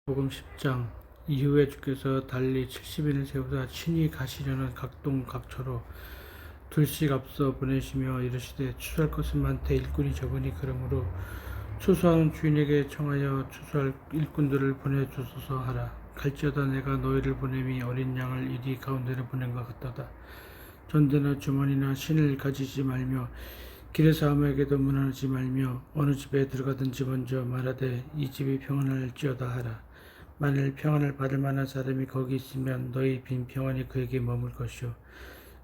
복음 10장 이후에 주께서 달리 70인을 세우사 친히 가시려는 각동 각처로 둘씩 앞서 보내시며 이르시되 추수할 것은 많되 일꾼이 적으니 그러므로 추수하는 주인에게 청하여 추수할 일꾼들을 보내주소서 하라. 갈지어다 내가 너희를 보냄이 어린 양을 이리 가운데로 보낸 것 같도다. 전대나 주머니나 신을 가지지 말며 길에서 아무에게도 문안하지 말며 어느 집에 들어가든지 먼저 말하되 이 집이 평안할지어다 하라. 만일 평안을 받을 만한 사람이 거기 있으면 너희 빈 평안이 그에게 머물 것이요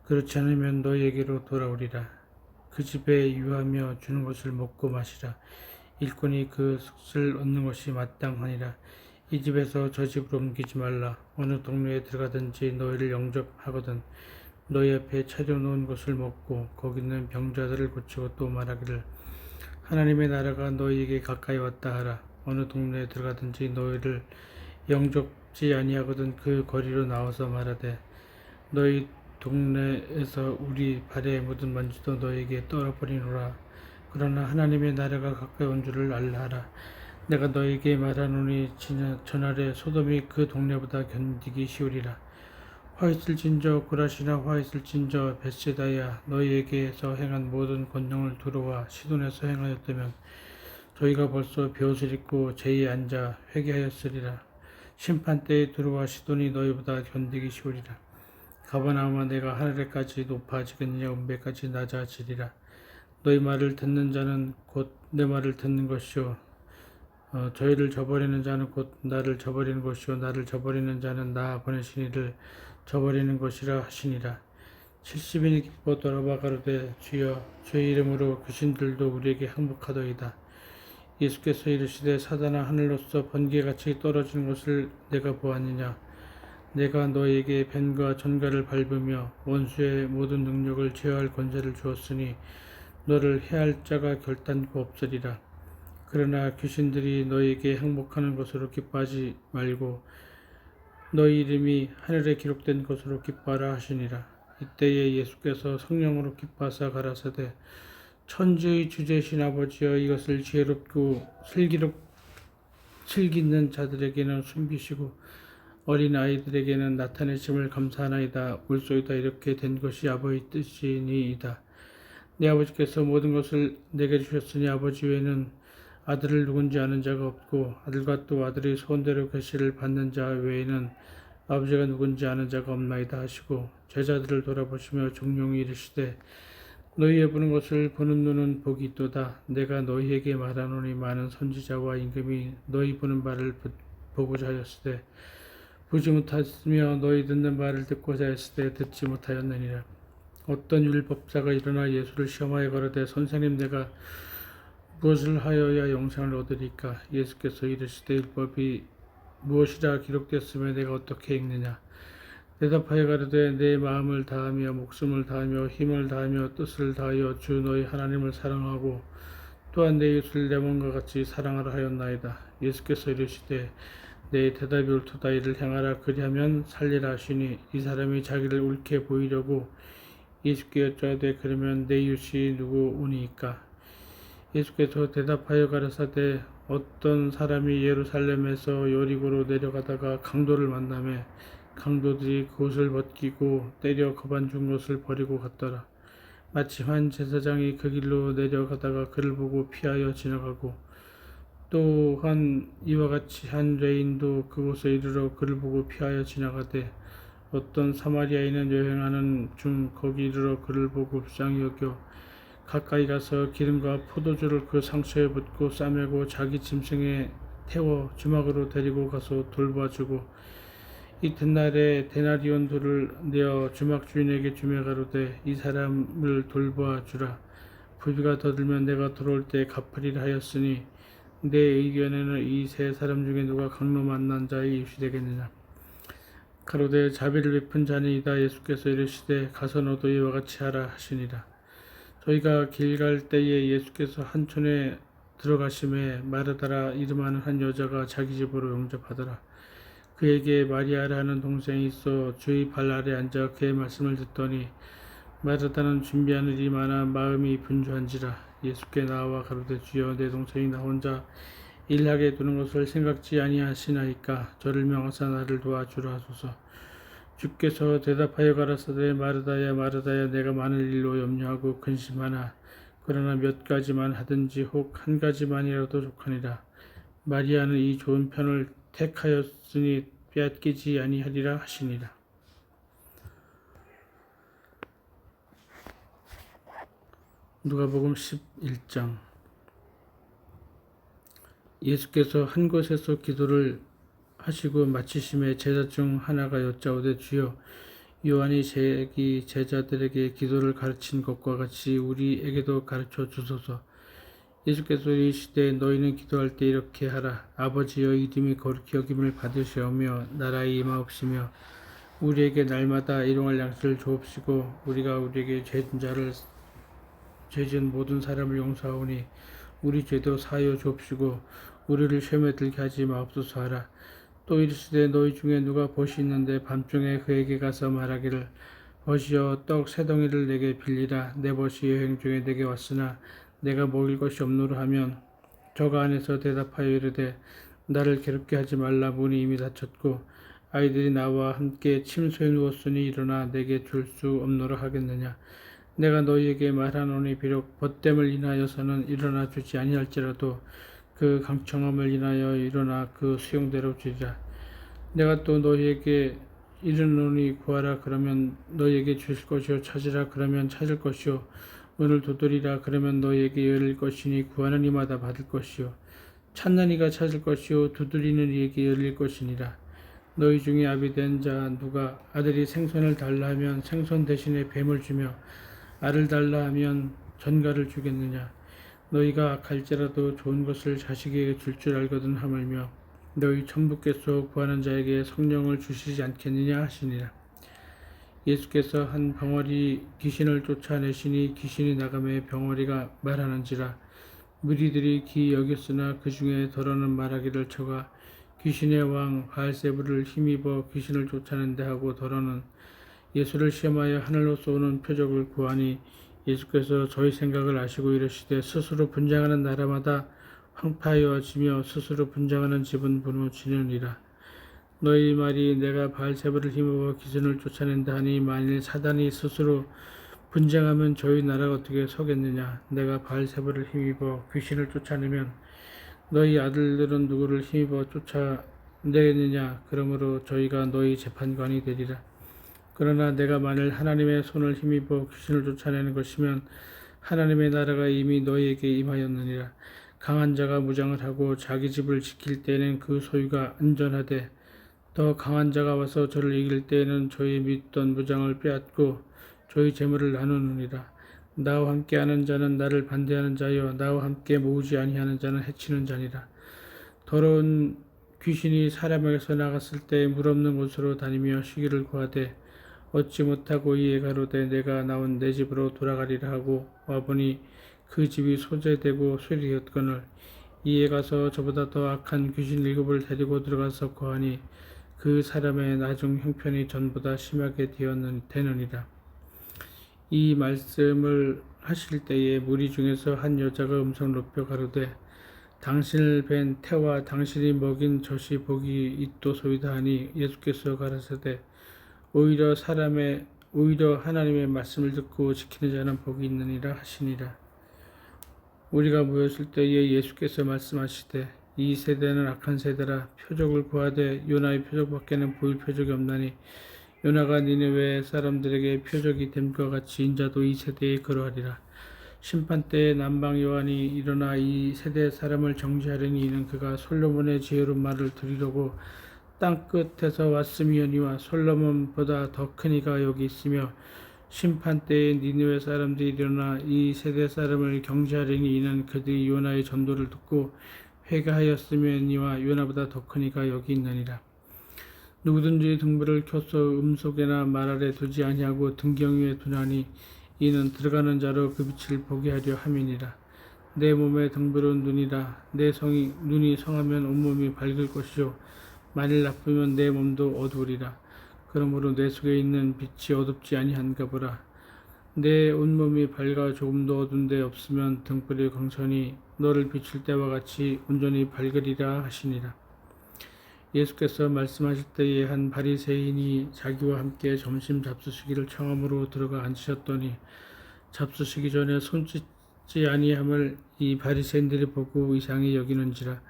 그렇지 않으면 너희에게로 돌아오리라. 그 집에 유하며 주는 것을 먹고 마시라. 일꾼이 그 몫을 얻는 것이 마땅하니라. 이 집에서 저 집으로 옮기지 말라. 어느 동네에 들어가든지 너희를 영접하거든 너희 앞에 차려놓은 것을 먹고 거기 있는 병자들을 고치고 또 말하기를 하나님의 나라가 너희에게 가까이 왔다 하라. 어느 동네에 들어가든지 너희를 영접지 아니하거든 그 거리로 나와서 말하되 너희 동네에서 우리 발에 묻은 먼지도 너희에게 떨어버리노라. 그러나 하나님의 나라가 가까이 온 줄을 알라 하라. 내가 너희에게 말하노니 전날에 소돔이 그 동네보다 견디기 쉬우리라. 화 있을진저 고라시나 화 있을진저 벳세다야 너희에게서 행한 모든 권능을 두루와 시돈에서 행하였다면 저희가 벌써 벼옷을 입고 제의에 앉아 회개하였으리라. 심판때에 두루와 시돈이 너희보다 견디기 쉬우리라. 가버나움아 내가 하늘에까지 높아지겠느냐 운배까지 낮아지리라. 너희 말을 듣는 자는 곧 내 말을 듣는 것이요 저희를 저버리는 자는 곧 나를 저버리는 것이요 나를 저버리는 자는 나 보내신 이를 저버리는 것이라 하시니라. 70인이 기뻐 돌아와 가로되 주여 주의 이름으로 귀신들도 우리에게 항복하더이다. 예수께서 이르시되 사단아 하늘로서 번개같이 떨어지는 것을 내가 보았느냐. 내가 너에게 뱀과 전갈을 밟으며 원수의 모든 능력을 제어할 권세를 주었으니 너를 해할 자가 결단코 없으리라. 그러나 귀신들이 너에게 항복하는 것으로 기뻐하지 말고 너희 이름이 하늘에 기록된 것으로 기뻐하라 하시니라. 이때에 예수께서 성령으로 기뻐하사 가라사대 천지의 주제신 아버지여 이것을 지혜롭고 슬기는 자들에게는 숨기시고 어린 아이들에게는 나타내심을 감사하나이다. 옳소이다. 이렇게 된 것이 아버지 뜻이니이다. 내 아버지께서 모든 것을 내게 주셨으니 아버지 외에는 아들을 누군지 아는 자가 없고 아들과 또 아들의 소원대로 계시를 받는 자 외에는 아버지가 누군지 아는 자가 없나이다 하시고 제자들을 돌아보시며 종용이 이르시되 너희의 보는 것을 보는 눈은 복이 있도다. 내가 너희에게 말하노니 많은 선지자와 임금이 너희 보는 바를 보고자 하였으되 보지 못하였으며 너희 듣는 바를 듣고자 하였으되 듣지 못하였느니라. 어떤 율법사가 일어나 예수를 시험하여 가로되 선생님 내가 무엇을 하여야 영생을 얻으리까? 예수께서 이르시되 율법이 무엇이라 기록되었으며 내가 어떻게 읽느냐? 대답하여 가로되 내 마음을 다하며 목숨을 다하며 힘을 다하며 뜻을 다하여 주 너희 하나님을 사랑하고 또한 내 이웃을 내 몸과 같이 사랑하라 하였나이다. 예수께서 이르시되 내 대답이 옳도다. 이를 행하라. 그리하면 살리라 하시니 이 사람이 자기를 옳게 보이려고 예수께 여짜오되 그러면 내 이웃이 누구오니이까? 예수께서 대답하여 가라사대 어떤 사람이 예루살렘에서 여리고로 내려가다가 강도를 만나매 강도들이 그옷을 벗기고 때려 거반 준 것을 버리고 갔더라. 마침 한 제사장이 그 길로 내려가다가 그를 보고 피하여 지나가고 또한 이와 같이 한 죄인도 그곳에 이르러 그를 보고 피하여 지나가되 어떤 사마리아인은 여행하는 중 거기 이르러 그를 보고 불쌍히 여겨 가까이 가서 기름과 포도주를 그 상처에 붓고 싸매고 자기 짐승에 태워 주막으로 데리고 가서 돌봐주고 이튿날에 데나리온 돌을 내어 주막 주인에게 주며 가로되 이 사람을 돌봐주라. 부비가 더 들면 내가 돌아올 때 갚으리라 하였으니 내 의견에는 이 세 사람 중에 누가 강로 만난 자의 이웃이 되겠느냐. 가로되 자비를 베푼 자니이다. 예수께서 이르시되 가서 너도 이와 같이 하라 하시니라. 저희가 길 갈 때에 예수께서 한 촌에 들어가심에 마르다라 이름하는 한 여자가 자기 집으로 영접하더라. 그에게 마리아라 하는 동생이 있어 주의 발 아래 앉아 그의 말씀을 듣더니 마르다는 준비하는 일이 많아 마음이 분주한지라. 예수께 나와 가로되 주여 내 동생이 나 혼자 일하게 두는 것을 생각지 아니하시나이까. 저를 명하사 나를 도와주라 하소서. 주께서 대답하여 가라사대 마르다야 마르다야 내가 많은 일로 염려하고 근심하나 그러나 몇 가지만 하든지 혹 한 가지만이라도 족하니라. 마리아는 이 좋은 편을 택하였으니 빼앗기지 아니하리라 하시니라. 누가복음 11장. 예수께서 한 곳에서 기도를 하시고 마치심에 제자 중 하나가 여짜오되 주여 요한이 자기 제자들에게 기도를 가르친 것과 같이 우리에게도 가르쳐 주소서. 예수께서 이르시되 너희는 기도할 때 이렇게 하라. 아버지여 이름이 거룩히 여김을 받으시오며 나라의 임하옵시며 우리에게 날마다 일용할 양식을 주옵시고 우리가 우리에게 죄진 모든 사람을 용서하오니 우리 죄도 사하여 주옵시고 우리를 시험에 들게 하지 마옵소서 하라. 또 이르시되 너희 중에 누가 벗이 있는데 밤중에 그에게 가서 말하기를 벗이여 떡 세 덩이를 내게 빌리라. 내 벗이 여행 중에 내게 왔으나 내가 먹일 것이 없노라 하면 저가 안에서 대답하여 이르되 나를 괴롭게 하지 말라. 문이 이미 닫혔고 아이들이 나와 함께 침소에 누웠으니 일어나 내게 줄 수 없노라 하겠느냐. 내가 너희에게 말하노니 비록 벗됨을 인하여서는 일어나 주지 아니할지라도 그 강청함을 인하여 일어나 그 수용대로 주리라. 내가 또 너희에게 이르노니 구하라 그러면 너희에게 주실 것이요 찾으라 그러면 찾을 것이요 문을 두드리라 그러면 너희에게 열릴 것이니 구하는 이마다 받을 것이요 찾는 이가 찾을 것이요 두드리는 이에게 열릴 것이니라. 너희 중에 아비된 자 누가 아들이 생선을 달라 하면 생선 대신에 뱀을 주며 알을 달라 하면 전갈을 주겠느냐. 너희가 갈지라도 좋은 것을 자식에게 줄 줄 알거든 하물며 너희 천부께서 구하는 자에게 성령을 주시지 않겠느냐 하시니라. 예수께서 한 병아리 귀신을 쫓아내시니 귀신이 나가매 병아리가 말하는지라. 무리들이 기이 여겼으나 그 중에 더러는 말하기를 저가 귀신의 왕 바알세불을 힘입어 귀신을 쫓아낸다 하고 더러는 예수를 시험하여 하늘로서 오는 표적을 구하니 예수께서 저희 생각을 아시고 이르시되 스스로 분쟁하는 나라마다 황폐하여지며 스스로 분쟁하는 집은 무너지느니라. 너희 말이 내가 바알세불을 힘입어 귀신을 쫓아낸다 하니 만일 사단이 스스로 분쟁하면 저희 나라가 어떻게 서겠느냐. 내가 바알세불을 힘입어 귀신을 쫓아내면 너희 아들들은 누구를 힘입어 쫓아내느냐. 그러므로 저희가 너희 재판관이 되리라. 그러나 내가 만일 하나님의 손을 힘입어 귀신을 쫓아내는 것이면 하나님의 나라가 이미 너희에게 임하였느니라. 강한 자가 무장을 하고 자기 집을 지킬 때에는 그 소유가 안전하되 더 강한 자가 와서 저를 이길 때에는 저희 믿던 무장을 빼앗고 저희 재물을 나누느니라. 나와 함께하는 자는 나를 반대하는 자여 나와 함께 모으지 아니하는 자는 해치는 자니라. 더러운 귀신이 사람에게서 나갔을 때 물 없는 곳으로 다니며 쉬기를 구하되 얻지 못하고 이에 가로되 내가 나온 내 집으로 돌아가리라 하고 와보니 그 집이 소재되고 수리였거늘 이에 가서 저보다 더 악한 귀신 7을 데리고 들어가서 거하니 그 사람의 나중 형편이 전보다 심하게 되느니라. 이 말씀을 하실 때에 무리 중에서 한 여자가 음성 높여 가로되 당신을 뵌 태와 당신이 먹인 젖이 복이 있도소이다 하니 예수께서 가라사대 오히려 하나님의 말씀을 듣고 지키는 자는 복이 있느니라 하시니라. 우리가 모였을 때에 예수께서 말씀하시되 이 세대는 악한 세대라. 표적을 구하되 요나의 표적밖에는 보일 표적이 없나니 요나가 니느웨 사람들에게 표적이 됨과 같이 인자도 이 세대에 그러하리라. 심판 때에 남방 요한이 일어나 이 세대 사람을 정죄하려니 이는 그가 솔로몬의 지혜로운 말을 들으려고 땅 끝에서 왔음이오니와 솔로몬보다 더 큰 이가 여기 있으며 심판 때에 니느웨 사람들이 일어나 이 세대 사람을 경죄하려니 이는 그들이 요나의 전도를 듣고 회개하였음이오니와 요나보다 더 큰 이가 여기 있느니라. 누구든지 등불을 켜서 음속에나 말 아래 두지 아니하고 등경 위에 두나니 이는 들어가는 자로 그 빛을 보게 하려 함이니라. 내 몸의 등불은 눈이라. 눈이 성하면 온몸이 밝을 것이요 만일 나쁘면 내 몸도 어두우리라. 그러므로 내 속에 있는 빛이 어둡지 아니한가 보라. 내 온몸이 밝아 조금도 어두운 데 없으면 등불이 광선이 너를 비출 때와 같이 온전히 밝으리라 하시니라. 예수께서 말씀하실 때에 한 바리새인이 자기와 함께 점심 잡수시기를 청함으로 들어가 앉으셨더니 잡수시기 전에 손 씻지 아니함을 이 바리새인들이 보고 이상히 여기는지라.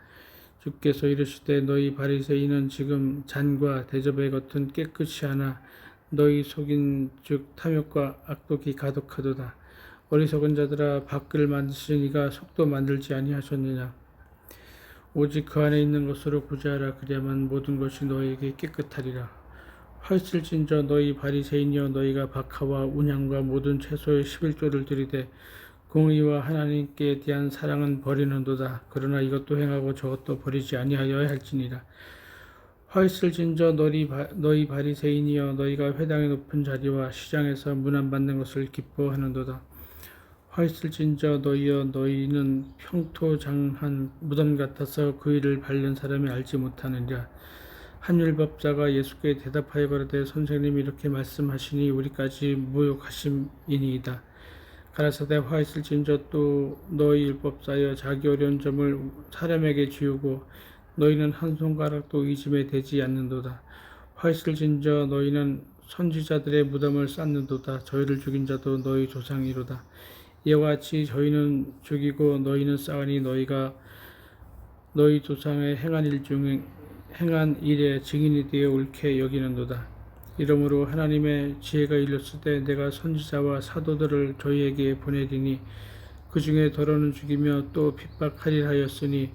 주께서 이르시되 너희 바리새인은 지금 잔과 대접의 겉은 깨끗이 하나 너희 속인 즉 탐욕과 악독이 가득하도다. 어리석은 자들아, 밖을 만드시니가 속도 만들지 아니하셨느냐. 오직 그 안에 있는 것으로 구제하라. 그리하면 모든 것이 너희에게 깨끗하리라. 헐실진저 너희 바리새인이여, 너희가 박하와 운향과 모든 채소의 11조를 들이되 공의와 하나님께 대한 사랑은 버리는도다. 그러나 이것도 행하고 저것도 버리지 아니하여야 할지니라. 헐실진저 너희 바리새인이여, 너희가 회당의 높은 자리와 시장에서 문안 받는 것을 기뻐하는도다. 헐실진저 너희여, 너희는 평토장한 무덤 같아서 그 일을 밟는 사람이 알지 못하느니라. 한 율법자가 예수께 대답하여 가로되 선생님이 이렇게 말씀하시니 우리까지 모욕하심이니이다. 가라사대 화있을진저 또 너희 율법자여, 자기 어려운 점을 사람에게 지우고 너희는 한 손가락도 이 짐에 대지 않는도다. 화있을진저 너희는 선지자들의 무덤을 쌓는도다. 저희를 죽인 자도 너희 조상이로다. 이와 같이 저희는 죽이고 너희는 쌓으니 너희가 너희 조상의 행한 일에 증인이 되어 옳게 여기는도다. 이러므로 하나님의 지혜가 이르렀을 때 내가 선지자와 사도들을 저희에게 보내리니 그 중에 더러는 죽이며 또 핍박하리라 하였으니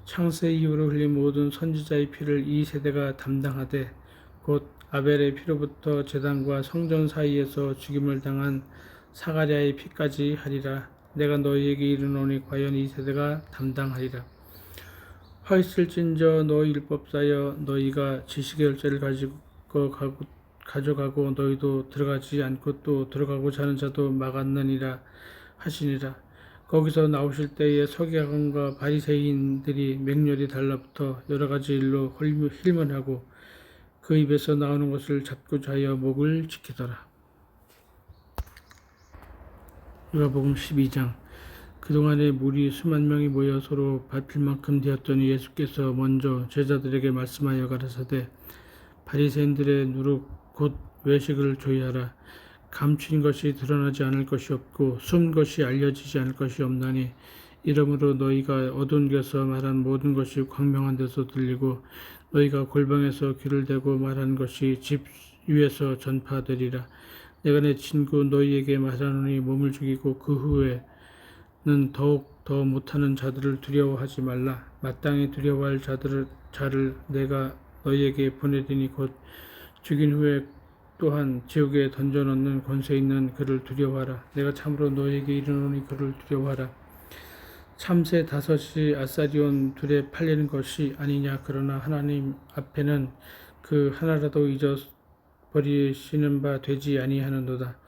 창세 이후로 흘린 모든 선지자의 피를 이 세대가 담당하되 곧 아벨의 피로부터 제단과 성전 사이에서 죽임을 당한 사가랴의 피까지 하리라. 내가 너희에게 이르노니 과연 이 세대가 담당하리라. 화있을진저 너희 율법사여, 너희가 지식의 열쇠를 가져가고 너희도 들어가지 않고 또 들어가고자 하는 자도 막았느니라 하시니라. 거기서 나오실 때에 서기관과 바리새인들이 맹렬히 달라붙어 여러 가지 일로 힐문하고 그 입에서 나오는 것을 잡고자 하여 목을 지키더라. 누가복음 12장. 그동안에 무리 수만 명이 모여 서로 밟힐 만큼 되었더니 예수께서 먼저 제자들에게 말씀하여 가라사대 바리새인들의 누룩 곧 외식을 조의하라. 감춘 것이 드러나지 않을 것이 없고 숨은 것이 알려지지 않을 것이 없나니 이러므로 너희가 어두운 데서 말한 모든 것이 광명한 데서 들리고 너희가 골방에서 귀를 대고 말한 것이 집 위에서 전파되리라. 내가 내 친구 너희에게 말하노니 몸을 죽이고 그 후에는 더욱 더 못하는 자들을 두려워하지 말라. 마땅히 두려워할 자를 내가 너희에게 보내리니 곧 죽인 후에 또한 지옥에 던져넣는 권세 있는 그를 두려워하라. 내가 참으로 너희에게 이르노니 그를 두려워하라. 참새 5이 아사리온 둘에 팔리는 것이 아니냐. 그러나 하나님 앞에는 그 하나라도 잊어버리시는 바 되지 아니하는도다.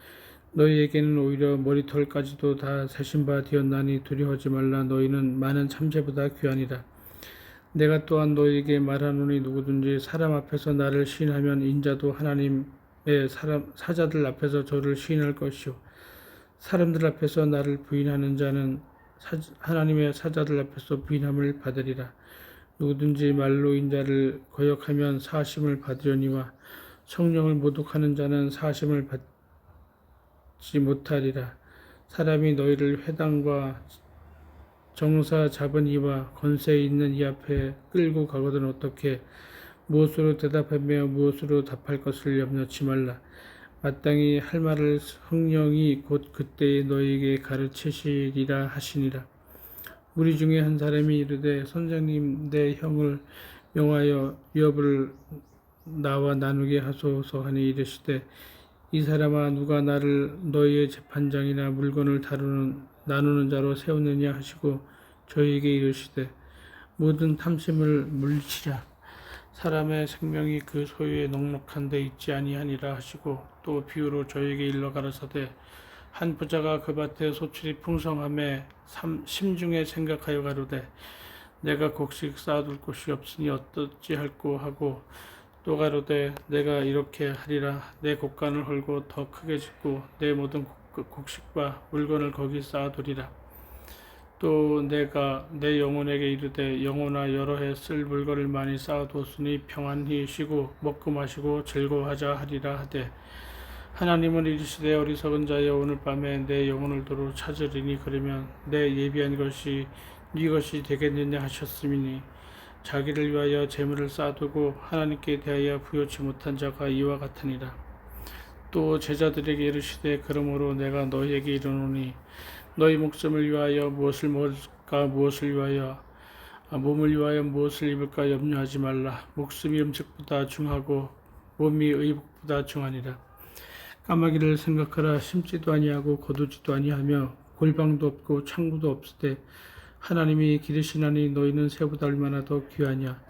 너희에게는 오히려 머리털까지도 다 세신 바 되었나니 두려워하지 말라. 너희는 많은 참새보다 귀하니라. 내가 또한 너희에게 말하노니 누구든지 사람 앞에서 나를 시인하면 인자도 하나님의 사자들 앞에서 저를 시인할 것이요 사람들 앞에서 나를 부인하는 자는 하나님의 사자들 앞에서 부인함을 받으리라. 누구든지 말로 인자를 거역하면 사하심을 받으려니와 성령을 모독하는 자는 사하심을 받지 못하리라. 사람이 너희를 회당과 정사 잡은 이와 권세 있는 이 앞에 끌고 가거든 어떻게 무엇으로 대답하며 무엇으로 답할 것을 염려치 말라. 마땅히 할 말을 성령이 곧 그때에 너희에게 가르치시리라 하시니라. 무리 중에 한 사람이 이르되 선생님, 내 형을 명하여 위협을 나와 나누게 하소서 하니 이르시되 이 사람아, 누가 나를 너희의 재판장이나 물건을 나누는 자로 세우느냐 하시고 저희에게 이르시되 모든 탐심을 물리치라. 사람의 생명이 그 소유에 넉넉한 데 있지 아니하니라 하시고 또 비유로 저희에게 일러 가라사대 한 부자가 그 밭에 소출이 풍성함에 심중에 생각하여 가로되 내가 곡식 쌓아둘 곳이 없으니 어떻지 할꼬 하고 또 가로되 내가 이렇게 하리라. 내 곡간을 헐고 더 크게 짓고 내 모든 곡식과 물건을 거기 쌓아두리라. 또 내가 내 영혼에게 이르되 영혼아 여러 해 쓸 물건을 많이 쌓아두었으니 평안히 쉬고 먹고 마시고 즐거워하자 하리라 하되 하나님은 이르시되 어리석은 자여 오늘 밤에 내 영혼을 도로 찾으리니 그러면 내 예비한 것이 네 것이 되겠느냐 하셨음이니 자기를 위하여 재물을 쌓아두고 하나님께 대하여 부요치 못한 자가 이와 같으니라. 또 제자들에게 이르시되 그러므로 내가 너희에게 이르노니 너희 목숨을 위하여 무엇을 먹을까 무엇을 위하여 몸을 위하여 무엇을 입을까 염려하지 말라. 목숨이 음식보다 중하고 몸이 의복보다 중하니라. 까마귀를 생각하라. 심지도 아니하고 거두지도 아니하며 골방도 없고 창구도 없을 때 하나님이 기르시나니 너희는 새보다 얼마나 더 귀하냐.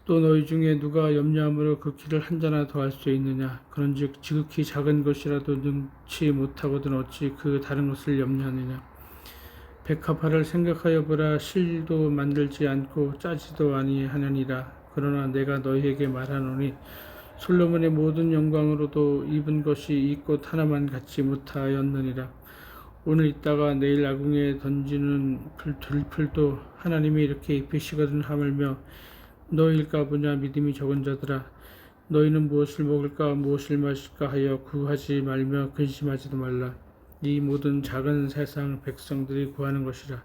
또 너희 중에 누가 염려함으로 그 키를 한 자나 더 할 수 있느냐. 그런즉 지극히 작은 것이라도 능치 못하거든 어찌 그 다른 것을 염려하느냐. 백합화를 생각하여 보라. 실도 만들지 않고 짜지도 아니하느니라. 그러나 내가 너희에게 말하노니 솔로몬의 모든 영광으로도 입은 것이 이 꽃 하나만 갖지 못하였느니라. 오늘 있다가 내일 아궁이에 던지는 들풀도 하나님이 이렇게 입히시거든 하물며 너희일까 보냐. 믿음이 적은 자들아, 너희는 무엇을 먹을까 무엇을 마실까 하여 구하지 말며 근심하지도 말라. 이 모든 작은 세상 백성들이 구하는 것이라.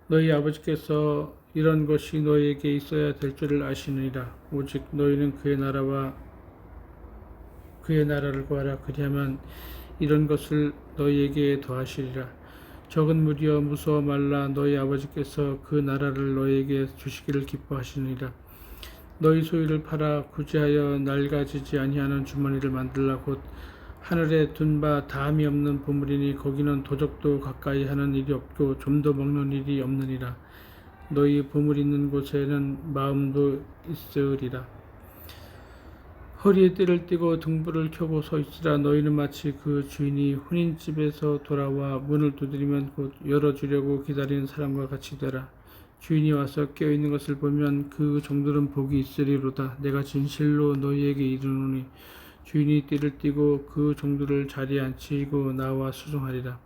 너희 아버지께서 이런 것이 너희에게 있어야 될 줄을 아시느니라. 오직 너희는 그의 나라를 구하라. 그리하면 이런 것을 너희에게 더하시리라. 적은 무리여 무서워 말라. 너희 아버지께서 그 나라를 너희에게 주시기를 기뻐하시느니라. 너희 소유를 팔아 구제하여 낡아지지 아니하는 주머니를 만들라. 곧 하늘에 둔 바 다함이 없는 보물이니 거기는 도적도 가까이 하는 일이 없고 좀도 먹는 일이 없느니라. 너희 보물 있는 곳에는 마음도 있으리라. 허리에 띠를 띠고 등불을 켜고 서 있으라. 너희는 마치 그 주인이 혼인집에서 돌아와 문을 두드리면 곧 열어주려고 기다리는 사람과 같이 되라. 주인이 와서 깨어있는 것을 보면 그 종들은 복이 있으리로다. 내가 진실로 너희에게 이르노니 주인이 띠를 띠고 그 종들을 자리에 앉히고 나와 수종하리라.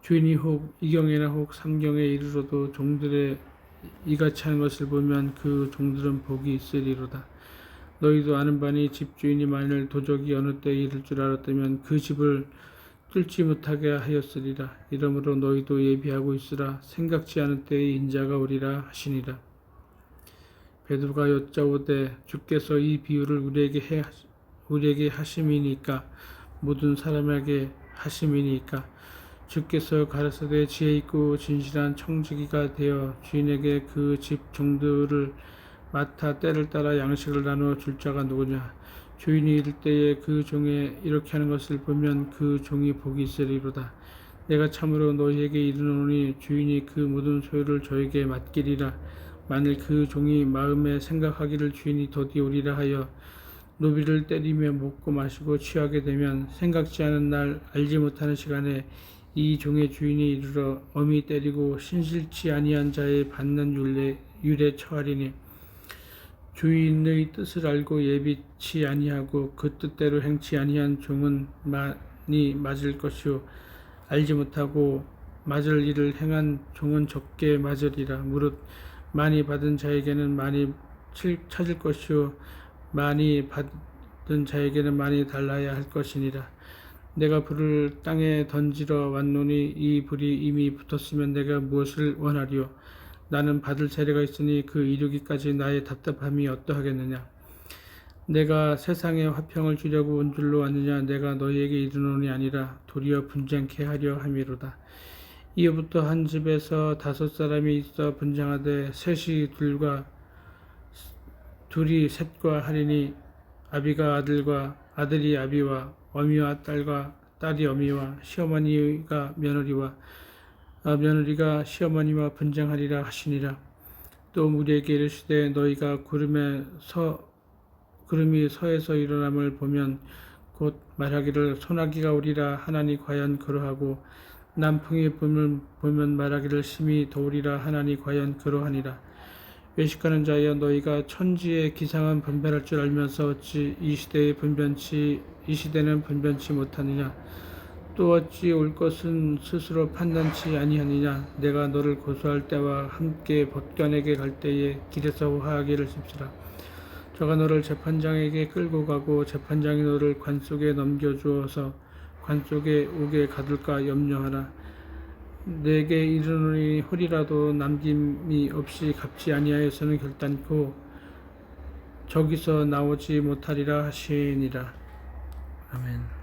주인이 혹 이경에나 혹 삼경에 이르러도 종들의 이같이 하는 것을 보면 그 종들은 복이 있으리로다. 너희도 아는 바니 집주인이 만일 도적이 어느 때에 이를 줄 알았다면 그 집을 뚫지 못하게 하였으리라. 이러므로 너희도 예비하고 있으라. 생각지 않은 때에 인자가 오리라 하시니라. 베드로가 여짜오되 주께서 이 비유를 우리에게 하심이니까 모든 사람에게 하심이니까. 주께서 가라사대 지혜 있고 진실한 청지기가 되어 주인에게 그 집 종들을 맡아 때를 따라 양식을 나누어 줄 자가 누구냐. 주인이 이를 때에 그 종에 이렇게 하는 것을 보면 그 종이 복이 있으리로다. 내가 참으로 너희에게 이르노니 주인이 그 모든 소유를 저에게 맡기리라. 만일 그 종이 마음에 생각하기를 주인이 더디 오리라 하여 노비를 때리며 먹고 마시고 취하게 되면 생각지 않은 날 알지 못하는 시간에 이 종의 주인이 이르러 엄히 때리고 신실치 아니한 자의 받는 율에 처하리니 주인의 뜻을 알고 예비치 아니하고 그 뜻대로 행치 아니한 종은 많이 맞을 것이요 알지 못하고 맞을 일을 행한 종은 적게 맞으리라. 무릇 많이 받은 자에게는 많이 찾을 것이요 많이 받은 자에게는 많이 달라야 할 것이니라. 내가 불을 땅에 던지러 왔노니 이 불이 이미 붙었으면 내가 무엇을 원하리요. 나는 받을 세례가 있으니 그 이루기까지 나의 답답함이 어떠하겠느냐. 내가 세상에 화평을 주려고 온 줄로 아느냐. 내가 너희에게 이르노니 아니라 도리어 분쟁케 하려 함이로다. 이후부터 한 집에서 5 사람이 있어 분쟁하되 셋이 둘이 셋과 하리니 아비가 아들과 아들이 아비와 어미와 딸과 딸이 어미와 시어머니가 며느리와 며느리가 시어머니와 분쟁하리라 하시니라. 또 우리에게 이르시되 너희가 구름이 서에서 일어남을 보면 곧 말하기를 소나기가 오리라 하나니 과연 그러하고 남풍이 보면 말하기를 심히 더우리라 하나니 과연 그러하니라. 외식하는 자여 너희가 천지의 기상은 분별할 줄 알면서 어찌 이 시대는 분변치 못하느냐. 또 어찌 올 것은 스스로 판단치 아니하느냐. 내가 너를 고소할 때와 함께 법관에게 갈 때에 길에서 화하기를 십시라. 저가 너를 재판장에게 끌고 가고 재판장이 너를 관 속에 넘겨주어서 관 속에 오게 가둘까 염려하라. 내게 이르노니 홀이라도 남김이 없이 갚지 아니하여서는 결단코 저기서 나오지 못하리라 하시니라. 아멘.